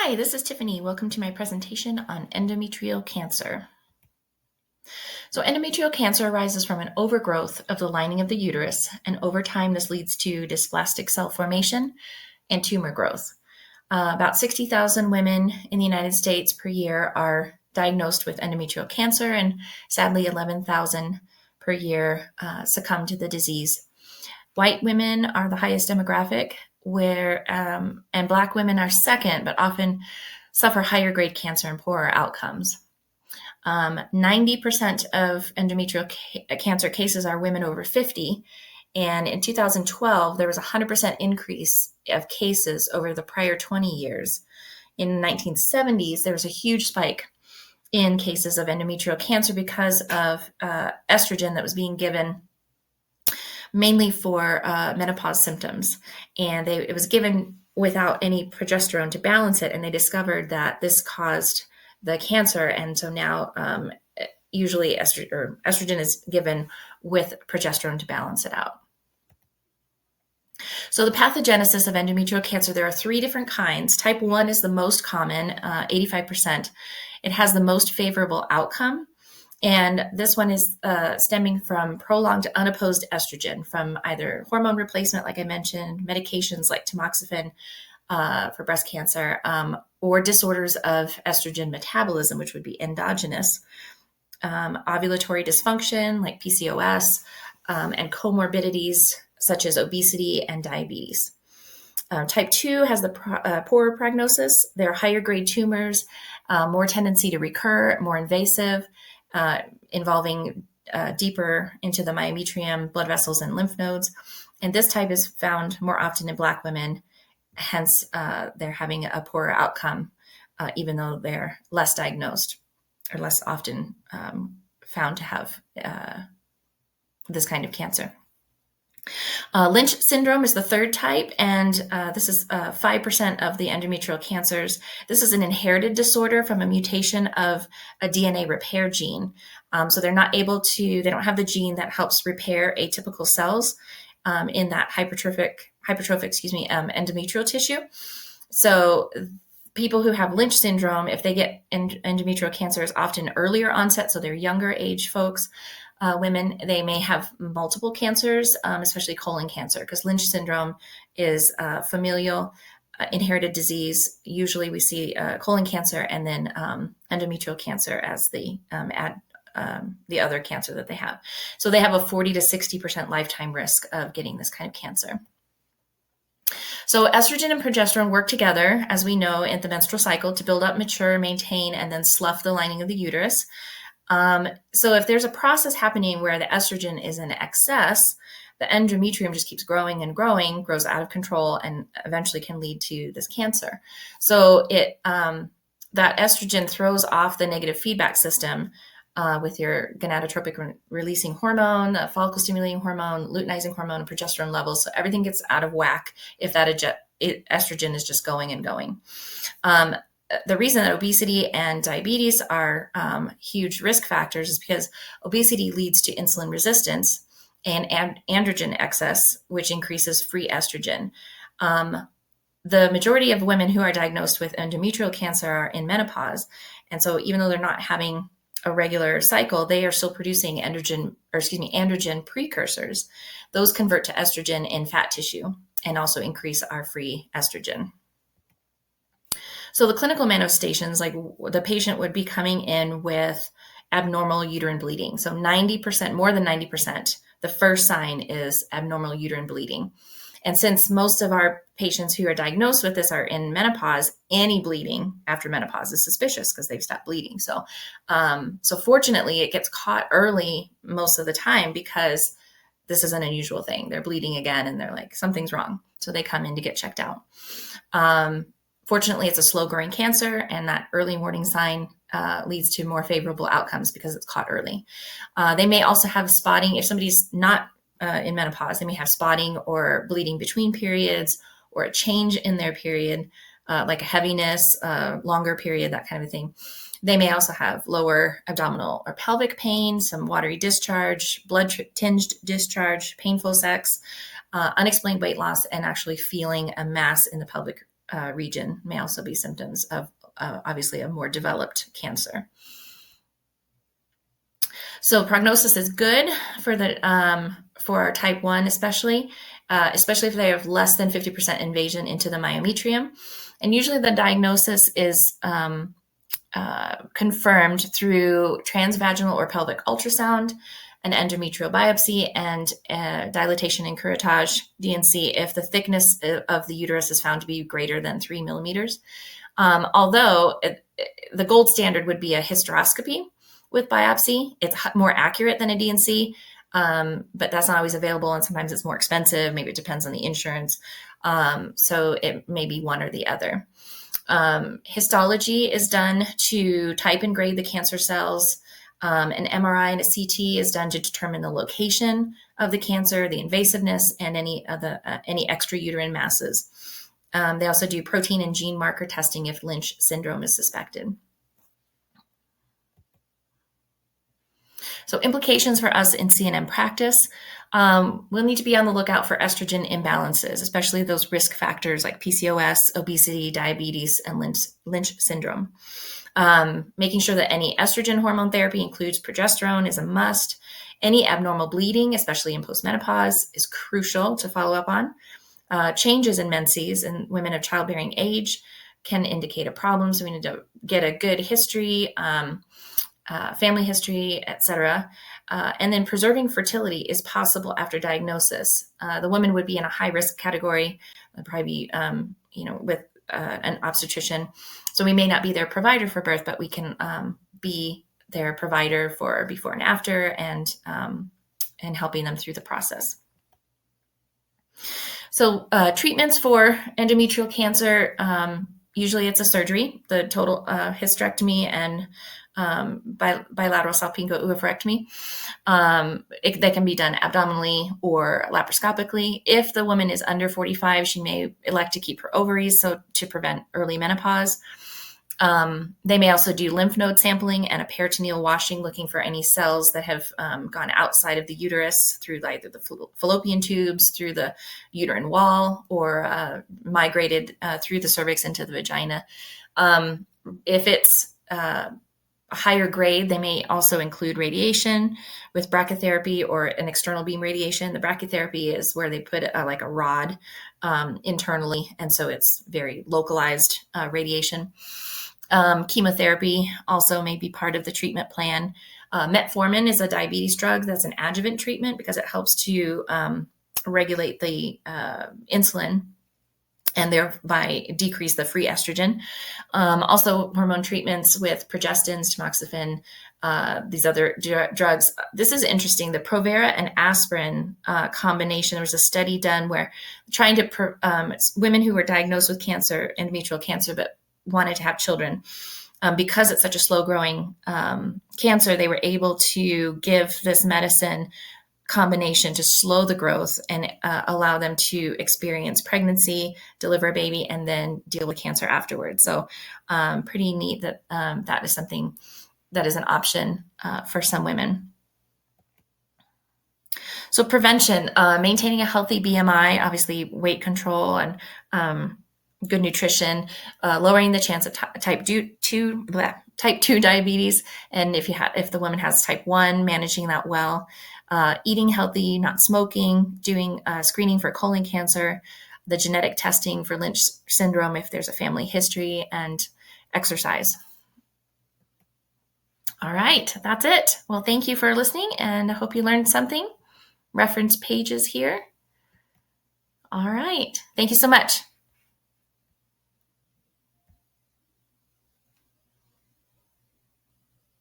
Hi, this is Tiffany. Welcome to my presentation on endometrial cancer. So endometrial cancer arises from an overgrowth of the lining of the uterus, and over time this leads to dysplastic cell formation and tumor growth. About 60,000 women in the United States per year are diagnosed with endometrial cancer, and sadly 11,000 per year succumb to the disease. White women are the highest demographic, and Black women are second, but often suffer higher grade cancer and poorer outcomes. 90% of endometrial cancer cases are women over 50. And in 2012, there was a 100% increase of cases over the prior 20 years. In the 1970s, there was a huge spike in cases of endometrial cancer because of estrogen that was being given mainly for menopause symptoms. And it was given without any progesterone to balance it. And they discovered that this caused the cancer. And so now usually estrogen is given with progesterone to balance it out. So the pathogenesis of endometrial cancer, there are three different kinds. Type 1 is the most common, 85%. It has the most favorable outcome. And this one is stemming from prolonged unopposed estrogen from either hormone replacement, like I mentioned, medications like tamoxifen for breast cancer, or disorders of estrogen metabolism, which would be endogenous, ovulatory dysfunction like PCOS, and comorbidities such as obesity and diabetes. Type 2 has the poorer prognosis. They're higher grade tumors, more tendency to recur, more invasive, involving deeper into the myometrium, blood vessels, and lymph nodes. And this type is found more often in Black women, hence they're having a poorer outcome, even though they're less diagnosed or less often found to have this kind of cancer. Lynch syndrome is the third type, and this is 5% of the endometrial cancers. This is an inherited disorder from a mutation of a DNA repair gene. So they don't have the gene that helps repair atypical cells in that hypertrophic endometrial tissue. So people who have Lynch syndrome, if they get endometrial cancer, is often earlier onset, so they're younger age folks. Women, they may have multiple cancers, especially colon cancer, because Lynch syndrome is familial inherited disease. Usually we see colon cancer and then endometrial cancer as the other cancer that they have. So they have a 40 to 60% lifetime risk of getting this kind of cancer. So estrogen and progesterone work together, as we know, in the menstrual cycle to build up, mature, maintain, and then slough the lining of the uterus. So if there's a process happening where the estrogen is in excess, the endometrium just keeps growing and growing, grows out of control, and eventually can lead to this cancer. So that estrogen throws off the negative feedback system with your gonadotropic releasing hormone, the follicle stimulating hormone, luteinizing hormone, and progesterone levels. So everything gets out of whack if that estrogen is just going and going. The reason that obesity and diabetes are huge risk factors is because obesity leads to insulin resistance and androgen excess, which increases free estrogen. The majority of women who are diagnosed with endometrial cancer are in menopause. And so even though they're not having a regular cycle, they are still producing androgen precursors. Those convert to estrogen in fat tissue and also increase our free estrogen. So the clinical manifestations, like the patient would be coming in with abnormal uterine bleeding. So 90%, more than 90%, the first sign is abnormal uterine bleeding. And since most of our patients who are diagnosed with this are in menopause, any bleeding after menopause is suspicious because they've stopped bleeding. So fortunately, it gets caught early most of the time because this is an unusual thing. They're bleeding again and they're like, something's wrong. So they come in to get checked out. Fortunately, it's a slow-growing cancer, and that early warning sign leads to more favorable outcomes because it's caught early. They may also have spotting. If somebody's not in menopause, they may have spotting or bleeding between periods or a change in their period, like a heaviness, longer period, that kind of thing. They may also have lower abdominal or pelvic pain, some watery discharge, blood-tinged discharge, painful sex, unexplained weight loss, and actually feeling a mass in the pelvic region may also be symptoms of obviously a more developed cancer. So prognosis is good for type 1, especially if they have less than 50% invasion into the myometrium. And usually the diagnosis is confirmed through transvaginal or pelvic ultrasound, an endometrial biopsy, and dilatation and curettage, DNC, if the thickness of the uterus is found to be greater than 3 millimeters. Although the gold standard would be a hysteroscopy with biopsy. It's more accurate than a DNC, but that's not always available, and sometimes it's more expensive. Maybe it depends on the insurance. So it may be one or the other. Histology is done to type and grade the cancer cells. An MRI and a CT is done to determine the location of the cancer, the invasiveness, and any extrauterine masses. They also do protein and gene marker testing if Lynch syndrome is suspected. So implications for us in C&M practice, we'll need to be on the lookout for estrogen imbalances, especially those risk factors like PCOS, obesity, diabetes, and Lynch syndrome. Making sure that any estrogen hormone therapy includes progesterone is a must. Any abnormal bleeding, especially in postmenopause, is crucial to follow up on. Changes in menses in women of childbearing age can indicate a problem, so we need to get a good history, family history, etc. And then preserving fertility is possible after diagnosis. The woman would be in a high-risk category, would probably be, with an obstetrician. So we may not be their provider for birth, but we can be their provider for before and after, and helping them through the process. So treatments for endometrial cancer, usually it's a surgery, the total hysterectomy and bilateral salpingo oophorectomy. They can be done abdominally or laparoscopically. If the woman is under 45, she may elect to keep her ovaries, so to prevent early menopause. They may also do lymph node sampling and a peritoneal washing, looking for any cells that have gone outside of the uterus through either the fallopian tubes, through the uterine wall, or migrated through the cervix into the vagina. If it's a higher grade, they may also include radiation with brachytherapy or an external beam radiation. The brachytherapy is where they put like a rod internally, and so it's very localized radiation. Chemotherapy also may be part of the treatment plan. Metformin is a diabetes drug that's an adjuvant treatment because it helps to regulate the insulin and thereby decrease the free estrogen. Also, hormone treatments with progestins, tamoxifen, these other drugs. This is interesting. The Provera and aspirin combination, there was a study done where trying to, women who were diagnosed with cancer, endometrial cancer, but wanted to have children. Because it's such a slow-growing cancer, they were able to give this medicine combination to slow the growth and allow them to experience pregnancy, deliver a baby, and then deal with cancer afterwards. So pretty neat that that is something that is an option for some women. So prevention, maintaining a healthy BMI, obviously weight control and good nutrition, lowering the chance of type 2 diabetes, and if the woman has type 1, managing that well, eating healthy, not smoking, doing screening for colon cancer, the genetic testing for Lynch syndrome if there's a family history, and exercise. All right, that's it. Well, thank you for listening, and I hope you learned something. Reference pages here. All right, thank you so much.